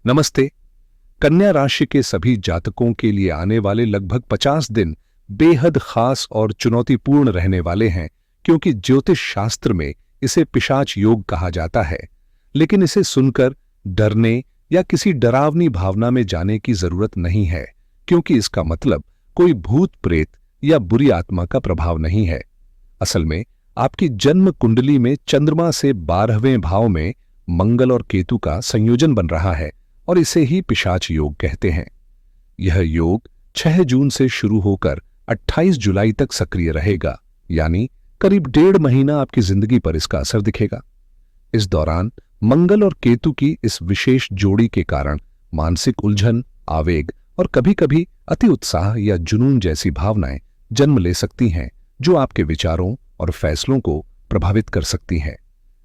नमस्ते। कन्या राशि के सभी जातकों के लिए आने वाले लगभग 50 दिन बेहद खास और चुनौतीपूर्ण रहने वाले हैं, क्योंकि ज्योतिष शास्त्र में इसे पिशाच योग कहा जाता है। लेकिन इसे सुनकर डरने या किसी डरावनी भावना में जाने की जरूरत नहीं है, क्योंकि इसका मतलब कोई भूत प्रेत या बुरी आत्मा का प्रभाव नहीं है। असल में आपकी जन्म कुंडली में चंद्रमा से 12वें भाव में मंगल और केतु का संयोजन बन रहा है और इसे ही पिशाच योग कहते हैं। यह योग 6 जून से शुरू होकर 28 जुलाई तक सक्रिय रहेगा, यानी करीब 1.5 महीना आपकी जिंदगी पर इसका असर दिखेगा। इस दौरान मंगल और केतु की इस विशेष जोड़ी के कारण मानसिक उलझन, आवेग और कभी-कभी अति उत्साह या जुनून जैसी भावनाएं जन्म ले सकती हैं, जो आपके विचारों और फैसलों को प्रभावित कर सकती हैं।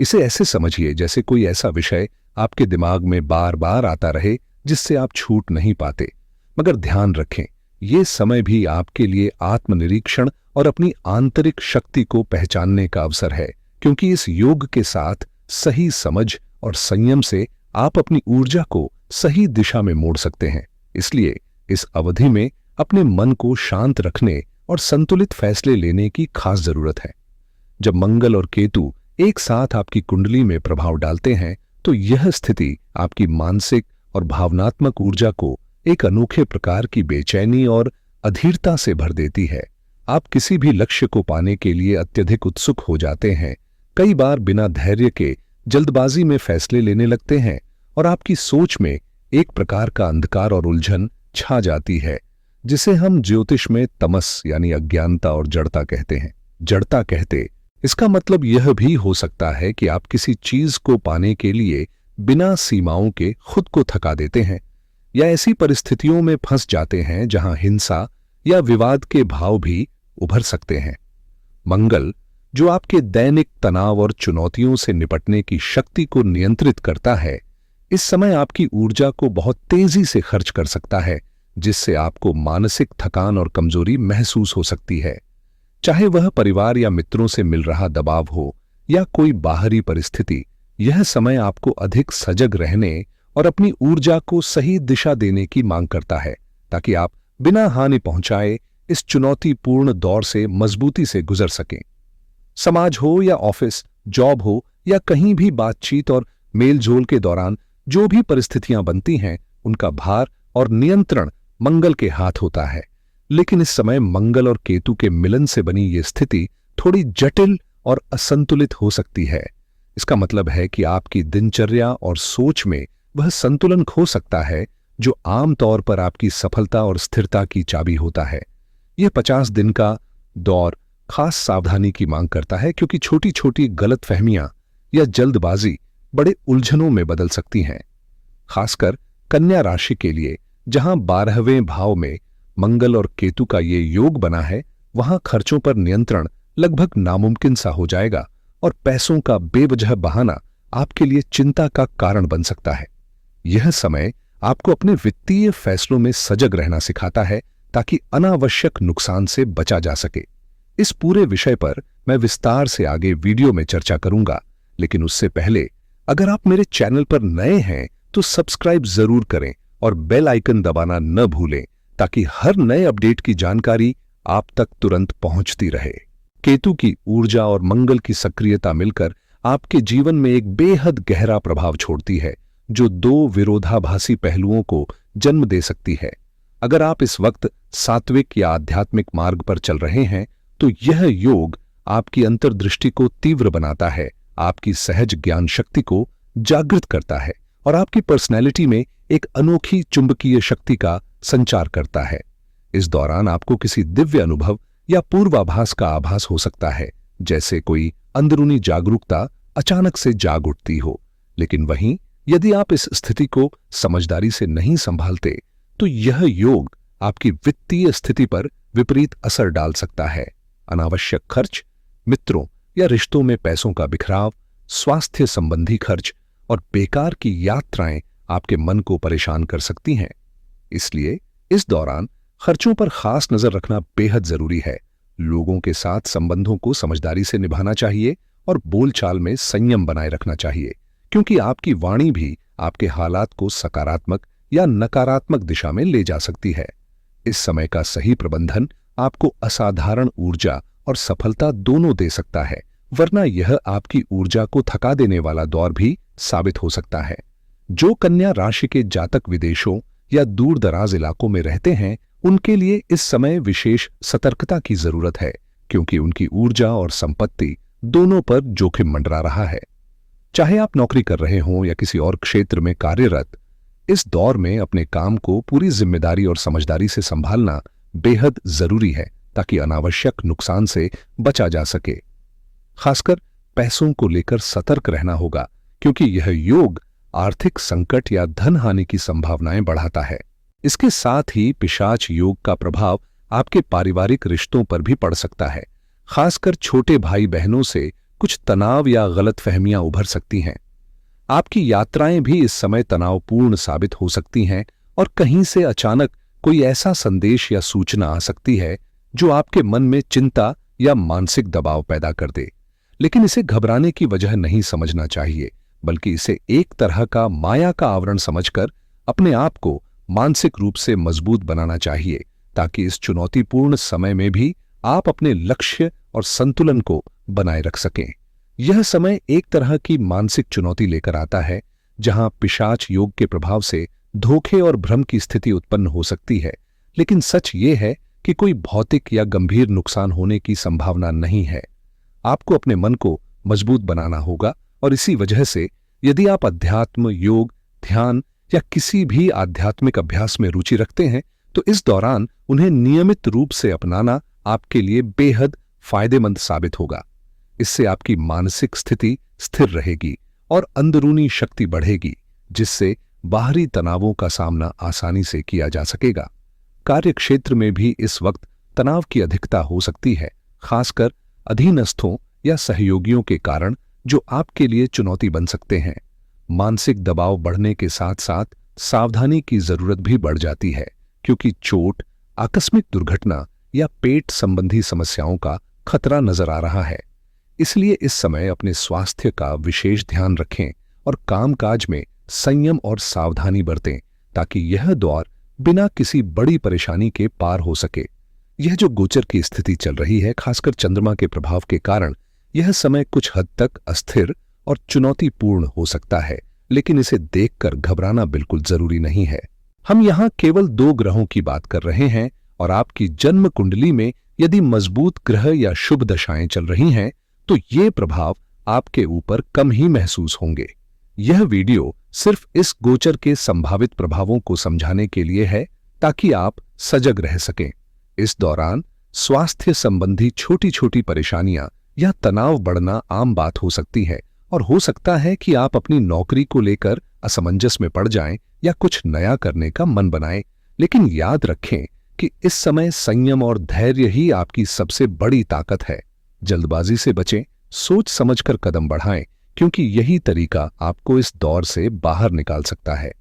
इसे ऐसे समझिए जैसे कोई ऐसा विषय आपके दिमाग में बार बार आता रहे जिससे आप छूट नहीं पाते। मगर ध्यान रखें, ये समय भी आपके लिए आत्मनिरीक्षण और अपनी आंतरिक शक्ति को पहचानने का अवसर है, क्योंकि इस योग के साथ सही समझ और संयम से आप अपनी ऊर्जा को सही दिशा में मोड़ सकते हैं। इसलिए इस अवधि में अपने मन को शांत रखने और संतुलित फैसले लेने की खास जरूरत है। जब मंगल और केतु एक साथ आपकी कुंडली में प्रभाव डालते हैं, तो यह स्थिति आपकी मानसिक और भावनात्मक ऊर्जा को एक अनोखे प्रकार की बेचैनी और अधीरता से भर देती है। आप किसी भी लक्ष्य को पाने के लिए अत्यधिक उत्सुक हो जाते हैं, कई बार बिना धैर्य के जल्दबाजी में फैसले लेने लगते हैं और आपकी सोच में एक प्रकार का अंधकार और उलझन छा जाती है, जिसे हम ज्योतिष में तमस यानी अज्ञानता और जड़ता कहते हैं। जड़ता कहते इसका मतलब यह भी हो सकता है कि आप किसी चीज को पाने के लिए बिना सीमाओं के खुद को थका देते हैं या ऐसी परिस्थितियों में फंस जाते हैं जहां हिंसा या विवाद के भाव भी उभर सकते हैं। मंगल, जो आपके दैनिक तनाव और चुनौतियों से निपटने की शक्ति को नियंत्रित करता है, इस समय आपकी ऊर्जा को बहुत तेजी से खर्च कर सकता है, जिससे आपको मानसिक थकान और कमजोरी महसूस हो सकती है। चाहे वह परिवार या मित्रों से मिल रहा दबाव हो या कोई बाहरी परिस्थिति, यह समय आपको अधिक सजग रहने और अपनी ऊर्जा को सही दिशा देने की मांग करता है, ताकि आप बिना हानि पहुंचाए इस चुनौतीपूर्ण दौर से मजबूती से गुजर सकें। समाज हो या ऑफिस, जॉब हो या कहीं भी बातचीत और मेलजोल के दौरान जो भी परिस्थितियां बनती हैं, उनका भार और नियंत्रण मंगल के हाथ होता है। लेकिन इस समय मंगल और केतु के मिलन से बनी ये स्थिति थोड़ी जटिल और असंतुलित हो सकती है। इसका मतलब है कि आपकी दिनचर्या और सोच में वह संतुलन खो सकता है, जो आमतौर पर आपकी सफलता और स्थिरता की चाबी होता है। यह 50 दिन का दौर खास सावधानी की मांग करता है, क्योंकि छोटी छोटी गलतफहमियां या जल्दबाजी बड़े उलझनों में बदल सकती हैं। खासकर कन्या राशि के लिए, जहां 12वें भाव में मंगल और केतु का ये योग बना है, वहां खर्चों पर नियंत्रण लगभग नामुमकिन सा हो जाएगा और पैसों का बेवजह बहाना आपके लिए चिंता का कारण बन सकता है। यह समय आपको अपने वित्तीय फैसलों में सजग रहना सिखाता है, ताकि अनावश्यक नुकसान से बचा जा सके। इस पूरे विषय पर मैं विस्तार से आगे वीडियो में चर्चा करूंगा, लेकिन उससे पहले अगर आप मेरे चैनल पर नए हैं तो सब्सक्राइब जरूर करें और बेल आइकन दबाना न भूलें, ताकि हर नए अपडेट की जानकारी आप तक तुरंत पहुंचती रहे। केतु की ऊर्जा और मंगल की सक्रियता मिलकर आपके जीवन में एक बेहद गहरा प्रभाव छोड़ती है, जो 2 विरोधाभासी पहलुओं को जन्म दे सकती है। अगर आप इस वक्त सात्विक या आध्यात्मिक मार्ग पर चल रहे हैं, तो यह योग आपकी अंतर्दृष्टि को तीव्र बनाता है, आपकी सहज ज्ञान शक्ति को जागृत करता है और आपकी पर्सनैलिटी में एक अनोखी चुंबकीय शक्ति का संचार करता है। इस दौरान आपको किसी दिव्य अनुभव या पूर्वाभास का आभास हो सकता है, जैसे कोई अंदरूनी जागरूकता अचानक से जाग उठती हो। लेकिन वहीं यदि आप इस स्थिति को समझदारी से नहीं संभालते, तो यह योग आपकी वित्तीय स्थिति पर विपरीत असर डाल सकता है। अनावश्यक खर्च, मित्रों या रिश्तों में पैसों का बिखराव, स्वास्थ्य संबंधी खर्च और बेकार की यात्राएं आपके मन को परेशान कर सकती हैं। इसलिए इस दौरान खर्चों पर खास नजर रखना बेहद जरूरी है। लोगों के साथ संबंधों को समझदारी से निभाना चाहिए और बोलचाल में संयम बनाए रखना चाहिए, क्योंकि आपकी वाणी भी आपके हालात को सकारात्मक या नकारात्मक दिशा में ले जा सकती है। इस समय का सही प्रबंधन आपको असाधारण ऊर्जा और सफलता दोनों दे सकता है, वरना यह आपकी ऊर्जा को थका देने वाला दौर भी साबित हो सकता है। जो कन्या राशि के जातक विदेशों या दूर दराज इलाकों में रहते हैं, उनके लिए इस समय विशेष सतर्कता की जरूरत है, क्योंकि उनकी ऊर्जा और संपत्ति दोनों पर जोखिम मंडरा रहा है। चाहे आप नौकरी कर रहे हों या किसी और क्षेत्र में कार्यरत, इस दौर में अपने काम को पूरी जिम्मेदारी और समझदारी से संभालना बेहद जरूरी है, ताकि अनावश्यक नुकसान से बचा जा सके। खासकर पैसों को लेकर सतर्क रहना होगा, क्योंकि यह योग आर्थिक संकट या धन हानि की संभावनाएं बढ़ाता है। इसके साथ ही पिशाच योग का प्रभाव आपके पारिवारिक रिश्तों पर भी पड़ सकता है। खासकर छोटे भाई बहनों से कुछ तनाव या गलतफहमियां उभर सकती हैं। आपकी यात्राएं भी इस समय तनावपूर्ण साबित हो सकती हैं और कहीं से अचानक कोई ऐसा संदेश या सूचना आ सकती है जो आपके मन में चिंता या मानसिक दबाव पैदा कर दे। लेकिन इसे घबराने की वजह नहीं समझना चाहिए, बल्कि इसे एक तरह का माया का आवरण समझकर अपने आप को मानसिक रूप से मजबूत बनाना चाहिए, ताकि इस चुनौतीपूर्ण समय में भी आप अपने लक्ष्य और संतुलन को बनाए रख सकें। यह समय एक तरह की मानसिक चुनौती लेकर आता है, जहां पिशाच योग के प्रभाव से धोखे और भ्रम की स्थिति उत्पन्न हो सकती है, लेकिन सच ये है कि कोई भौतिक या गंभीर नुकसान होने की संभावना नहीं है। आपको अपने मन को मजबूत बनाना होगा, और इसी वजह से यदि आप अध्यात्म, योग, ध्यान या किसी भी आध्यात्मिक अभ्यास में रुचि रखते हैं, तो इस दौरान उन्हें नियमित रूप से अपनाना आपके लिए बेहद फायदेमंद साबित होगा। इससे आपकी मानसिक स्थिति स्थिर रहेगी और अंदरूनी शक्ति बढ़ेगी, जिससे बाहरी तनावों का सामना आसानी से किया जा सकेगा। कार्य क्षेत्र में भी इस वक्त तनाव की अधिकता हो सकती है, खासकर अधीनस्थों या सहयोगियों के कारण, जो आपके लिए चुनौती बन सकते हैं। मानसिक दबाव बढ़ने के साथ साथ सावधानी की जरूरत भी बढ़ जाती है, क्योंकि चोट, आकस्मिक दुर्घटना या पेट संबंधी समस्याओं का खतरा नजर आ रहा है। इसलिए इस समय अपने स्वास्थ्य का विशेष ध्यान रखें और कामकाज में संयम और सावधानी बरतें, ताकि यह दौर बिना किसी बड़ी परेशानी के पार हो सके। यह जो गोचर की स्थिति चल रही है, खासकर चंद्रमा के प्रभाव के कारण, यह समय कुछ हद तक अस्थिर और चुनौतीपूर्ण हो सकता है, लेकिन इसे देखकर घबराना बिल्कुल जरूरी नहीं है। हम यहाँ केवल 2 ग्रहों की बात कर रहे हैं, और आपकी जन्म कुंडली में यदि मजबूत ग्रह या शुभ दशाएं चल रही हैं, तो ये प्रभाव आपके ऊपर कम ही महसूस होंगे। यह वीडियो सिर्फ इस गोचर के संभावित प्रभावों को समझाने के लिए है, ताकि आप सजग रह सकें। इस दौरान स्वास्थ्य संबंधी छोटी छोटी परेशानियां या तनाव बढ़ना आम बात हो सकती है, और हो सकता है कि आप अपनी नौकरी को लेकर असमंजस में पड़ जाएं या कुछ नया करने का मन बनाएं। लेकिन याद रखें कि इस समय संयम और धैर्य ही आपकी सबसे बड़ी ताकत है। जल्दबाजी से बचें, सोच समझकर कदम बढ़ाएं, क्योंकि यही तरीका आपको इस दौर से बाहर निकाल सकता है।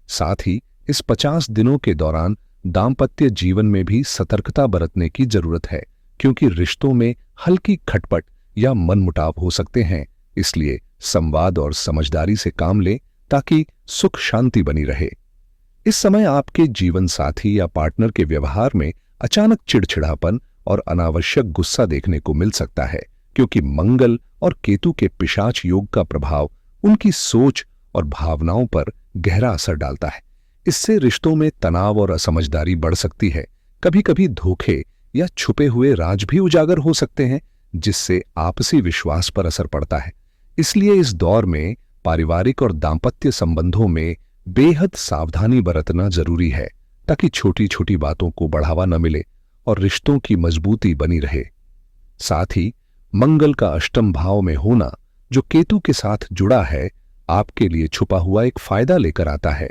साथ ही इस 50 दिनों के दौरान दाम्पत्य जीवन में भी सतर्कता बरतने की जरूरत है, क्योंकि रिश्तों में हल्की खटपट या मनमुटाव हो सकते हैं। इसलिए संवाद और समझदारी से काम लें, ताकि सुख शांति बनी रहे। इस समय आपके जीवन साथी या पार्टनर के व्यवहार में अचानक चिड़चिड़ापन और अनावश्यक गुस्सा देखने को मिल सकता है, क्योंकि मंगल और केतु के पिशाच योग का प्रभाव उनकी सोच और भावनाओं पर गहरा असर डालता है। इससे रिश्तों में तनाव और असमझदारी बढ़ सकती है। कभी कभी धोखे या छुपे हुए राज भी उजागर हो सकते हैं, जिससे आपसी विश्वास पर असर पड़ता है। इसलिए इस दौर में पारिवारिक और दाम्पत्य संबंधों में बेहद सावधानी बरतना जरूरी है, ताकि छोटी छोटी बातों को बढ़ावा न मिले और रिश्तों की मजबूती बनी रहे। साथ ही मंगल का अष्टम भाव में होना, जो केतु के साथ जुड़ा है, आपके लिए छुपा हुआ एक फायदा लेकर आता है।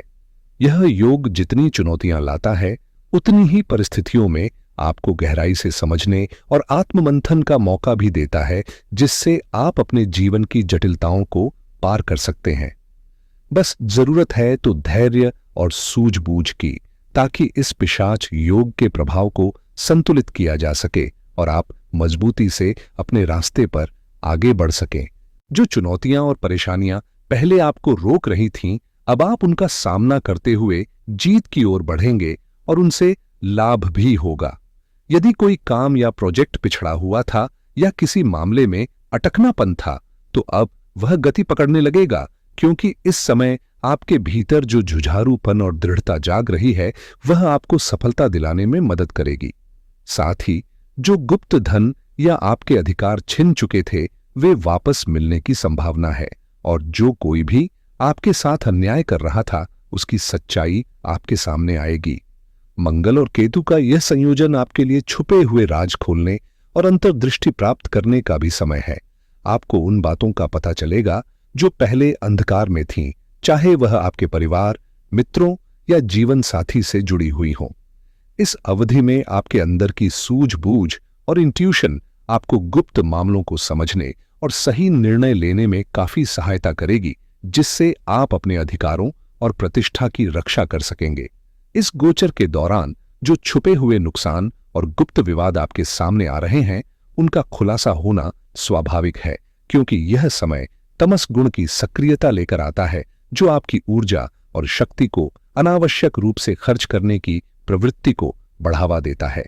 यह योग जितनी चुनौतियां लाता है, उतनी ही परिस्थितियों में आपको गहराई से समझने और आत्ममंथन का मौका भी देता है, जिससे आप अपने जीवन की जटिलताओं को पार कर सकते हैं। बस जरूरत है तो धैर्य और सूझबूझ की, ताकि इस पिशाच योग के प्रभाव को संतुलित किया जा सके और आप मजबूती से अपने रास्ते पर आगे बढ़ सकें। जो चुनौतियां और परेशानियां पहले आपको रोक रही थीं, अब आप उनका सामना करते हुए जीत की ओर बढ़ेंगे और उनसे लाभ भी होगा। यदि कोई काम या प्रोजेक्ट पिछड़ा हुआ था या किसी मामले में अटकनापन था, तो अब वह गति पकड़ने लगेगा, क्योंकि इस समय आपके भीतर जो जुझारूपन और दृढ़ता जाग रही है, वह आपको सफलता दिलाने में मदद करेगी। साथ ही जो गुप्त धन या आपके अधिकार छिन चुके थे, वे वापस मिलने की संभावना है, और जो कोई भी आपके साथ अन्याय कर रहा था, उसकी सच्चाई आपके सामने आएगी। मंगल और केतु का यह संयोजन आपके लिए छुपे हुए राज खोलने और अंतर्दृष्टि प्राप्त करने का भी समय है। आपको उन बातों का पता चलेगा जो पहले अंधकार में थीं, चाहे वह आपके परिवार, मित्रों या जीवन साथी से जुड़ी हुई हों। इस अवधि में आपके अंदर की सूझबूझ और इंट्यूशन आपको गुप्त मामलों को समझने और सही निर्णय लेने में काफी सहायता करेगी, जिससे आप अपने अधिकारों और प्रतिष्ठा की रक्षा कर सकेंगे। इस गोचर के दौरान जो छुपे हुए नुकसान और गुप्त विवाद आपके सामने आ रहे हैं, उनका खुलासा होना स्वाभाविक है, क्योंकि यह समय तमस गुण की सक्रियता लेकर आता है, जो आपकी ऊर्जा और शक्ति को अनावश्यक रूप से खर्च करने की प्रवृत्ति को बढ़ावा देता है।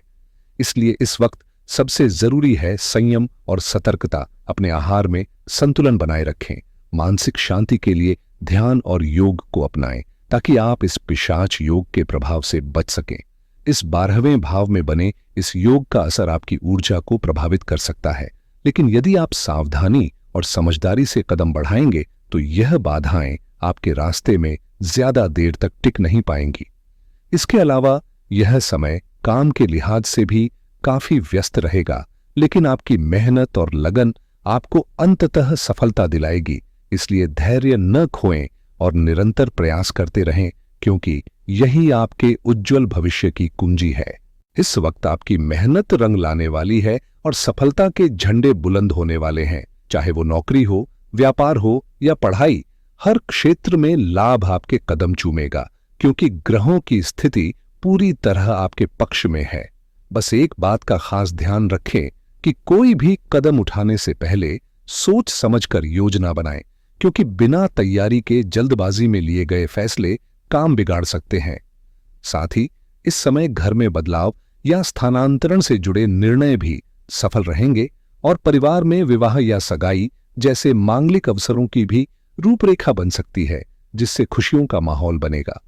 इसलिए इस वक्त सबसे जरूरी है संयम और सतर्कता। अपने आहार में संतुलन बनाए रखें, मानसिक शांति के लिए ध्यान और योग को अपनाएं, ताकि आप इस पिशाच योग के प्रभाव से बच सकें। इस 12वें भाव में बने इस योग का असर आपकी ऊर्जा को प्रभावित कर सकता है, लेकिन यदि आप सावधानी और समझदारी से कदम बढ़ाएंगे, तो यह बाधाएं आपके रास्ते में ज्यादा देर तक टिक नहीं पाएंगी। इसके अलावा यह समय काम के लिहाज से भी काफी व्यस्त रहेगा, लेकिन आपकी मेहनत और लगन आपको अंततः सफलता दिलाएगी। इसलिए धैर्य न खोएं और निरंतर प्रयास करते रहें, क्योंकि यही आपके उज्जवल भविष्य की कुंजी है। इस वक्त आपकी मेहनत रंग लाने वाली है और सफलता के झंडे बुलंद होने वाले हैं। चाहे वो नौकरी हो, व्यापार हो या पढ़ाई, हर क्षेत्र में लाभ आपके कदम चूमेगा, क्योंकि ग्रहों की स्थिति पूरी तरह आपके पक्ष में है। बस एक बात का खास ध्यान रखें कि कोई भी कदम उठाने से पहले सोच समझकर योजना बनाएं, क्योंकि बिना तैयारी के जल्दबाजी में लिए गए फैसले काम बिगाड़ सकते हैं। साथ ही इस समय घर में बदलाव या स्थानांतरण से जुड़े निर्णय भी सफल रहेंगे, और परिवार में विवाह या सगाई जैसे मांगलिक अवसरों की भी रूपरेखा बन सकती है, जिससे खुशियों का माहौल बनेगा।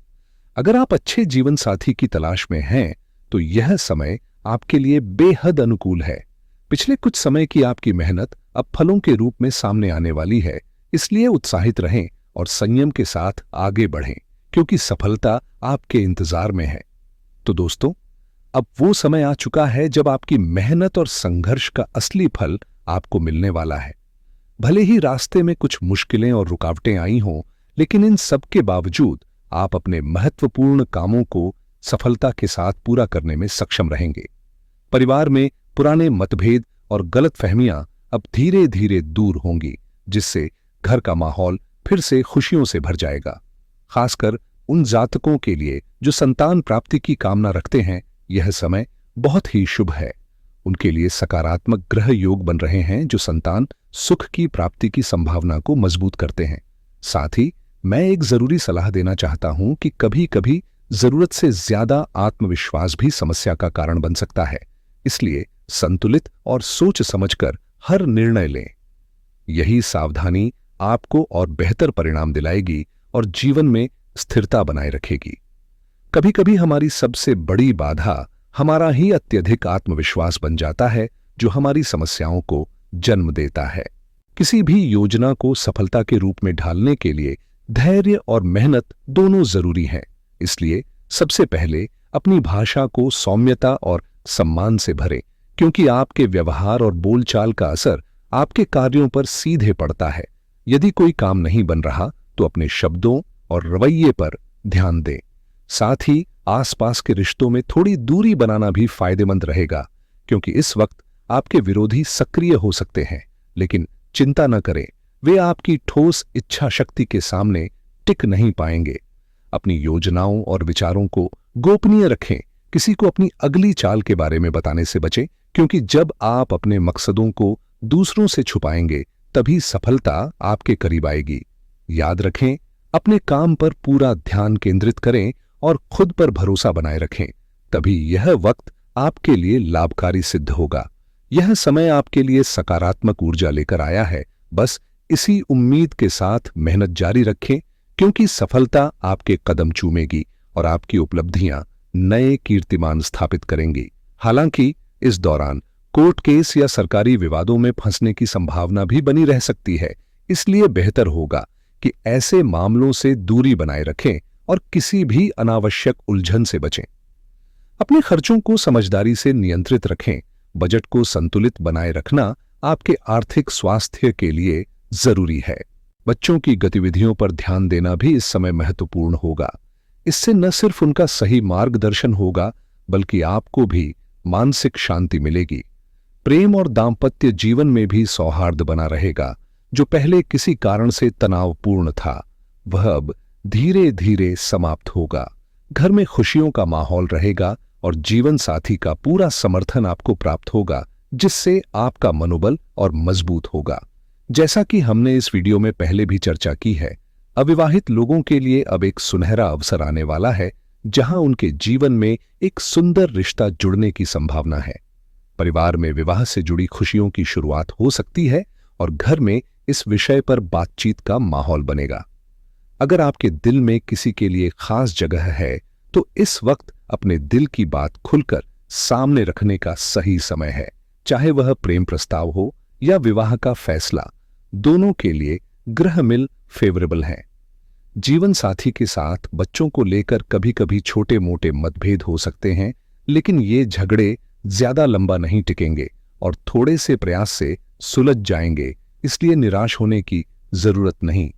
अगर आप अच्छे जीवन साथी की तलाश में हैं, तो यह समय आपके लिए बेहद अनुकूल है। पिछले कुछ समय की आपकी मेहनत अब फलों के रूप में सामने आने वाली है, इसलिए उत्साहित रहें और संयम के साथ आगे बढ़ें, क्योंकि सफलता आपके इंतजार में है। तो दोस्तों, अब वो समय आ चुका है जब आपकी मेहनत और संघर्ष का असली फल आपको मिलने वाला है। भले ही रास्ते में कुछ मुश्किलें और रुकावटें आई हों, लेकिन इन सब के बावजूद आप अपने महत्वपूर्ण कामों को सफलता के साथ पूरा करने में सक्षम रहेंगे। परिवार में पुराने मतभेद और गलतफहमियां अब धीरे धीरे दूर होंगी, जिससे घर का माहौल फिर से खुशियों से भर जाएगा। खासकर उन जातकों के लिए जो संतान प्राप्ति की कामना रखते हैं, यह समय बहुत ही शुभ है। उनके लिए सकारात्मक ग्रह योग बन रहे हैं, जो संतान सुख की प्राप्ति की संभावना को मजबूत करते हैं। साथ ही मैं एक जरूरी सलाह देना चाहता हूं कि कभी कभी जरूरत से ज्यादा आत्मविश्वास भी समस्या का कारण बन सकता है। इसलिए संतुलित और सोच समझकर हर निर्णय लें। यही सावधानी आपको और बेहतर परिणाम दिलाएगी और जीवन में स्थिरता बनाए रखेगी। कभी कभी हमारी सबसे बड़ी बाधा हमारा ही अत्यधिक आत्मविश्वास बन जाता है, जो हमारी समस्याओं को जन्म देता है। किसी भी योजना को सफलता के रूप में ढालने के लिए धैर्य और मेहनत दोनों जरूरी हैं। इसलिए सबसे पहले अपनी भाषा को सौम्यता और सम्मान से भरें, क्योंकि आपके व्यवहार और बोलचाल का असर आपके कार्यों पर सीधे पड़ता है। यदि कोई काम नहीं बन रहा, तो अपने शब्दों और रवैये पर ध्यान दें। साथ ही आसपास के रिश्तों में थोड़ी दूरी बनाना भी फायदेमंद रहेगा, क्योंकि इस वक्त आपके विरोधी सक्रिय हो सकते हैं। लेकिन चिंता न करें, वे आपकी ठोस इच्छा शक्ति के सामने टिक नहीं पाएंगे। अपनी योजनाओं और विचारों को गोपनीय रखें। किसी को अपनी अगली चाल के बारे में बताने से बचें, क्योंकि जब आप अपने मकसदों को दूसरों से छुपाएंगे, तभी सफलता आपके करीब आएगी। याद रखें, अपने काम पर पूरा ध्यान केंद्रित करें और खुद पर भरोसा बनाए रखें। तभी यह वक्त आपके लिए लाभकारी सिद्ध होगा। यह समय आपके लिए सकारात्मक ऊर्जा लेकर आया है। बस इसी उम्मीद के साथ मेहनत जारी रखें, क्योंकि सफलता आपके कदम चूमेगी और आपकी उपलब्धियां नए कीर्तिमान स्थापित करेंगी। हालांकि इस दौरान कोर्ट केस या सरकारी विवादों में फंसने की संभावना भी बनी रह सकती है। इसलिए बेहतर होगा कि ऐसे मामलों से दूरी बनाए रखें और किसी भी अनावश्यक उलझन से बचें। अपने खर्चों को समझदारी से नियंत्रित रखें। बजट को संतुलित बनाए रखना आपके आर्थिक स्वास्थ्य के लिए जरूरी है। बच्चों की गतिविधियों पर ध्यान देना भी इस समय महत्वपूर्ण होगा। इससे न सिर्फ उनका सही मार्गदर्शन होगा, बल्कि आपको भी मानसिक शांति मिलेगी। प्रेम और दाम्पत्य जीवन में भी सौहार्द बना रहेगा। जो पहले किसी कारण से तनावपूर्ण था, वह अब धीरे धीरे समाप्त होगा। घर में खुशियों का माहौल रहेगा और जीवन साथी का पूरा समर्थन आपको प्राप्त होगा, जिससे आपका मनोबल और मजबूत होगा। जैसा कि हमने इस वीडियो में पहले भी चर्चा की है, अविवाहित लोगों के लिए अब एक सुनहरा अवसर आने वाला है, जहां उनके जीवन में एक सुंदर रिश्ता जुड़ने की संभावना है। परिवार में विवाह से जुड़ी खुशियों की शुरुआत हो सकती है और घर में इस विषय पर बातचीत का माहौल बनेगा। अगर आपके दिल में किसी के लिए खास जगह है, तो इस वक्त अपने दिल की बात खुलकर सामने रखने का सही समय है। चाहे वह प्रेम प्रस्ताव हो या विवाह का फैसला, दोनों के लिए ग्रह मिल फेवरेबल है। जीवन साथी के साथ बच्चों को लेकर कभी कभी छोटे मोटे मतभेद हो सकते हैं, लेकिन ये झगड़े ज्यादा लंबा नहीं टिकेंगे और थोड़े से प्रयास से सुलझ जाएंगे। इसलिए निराश होने की जरूरत नहीं।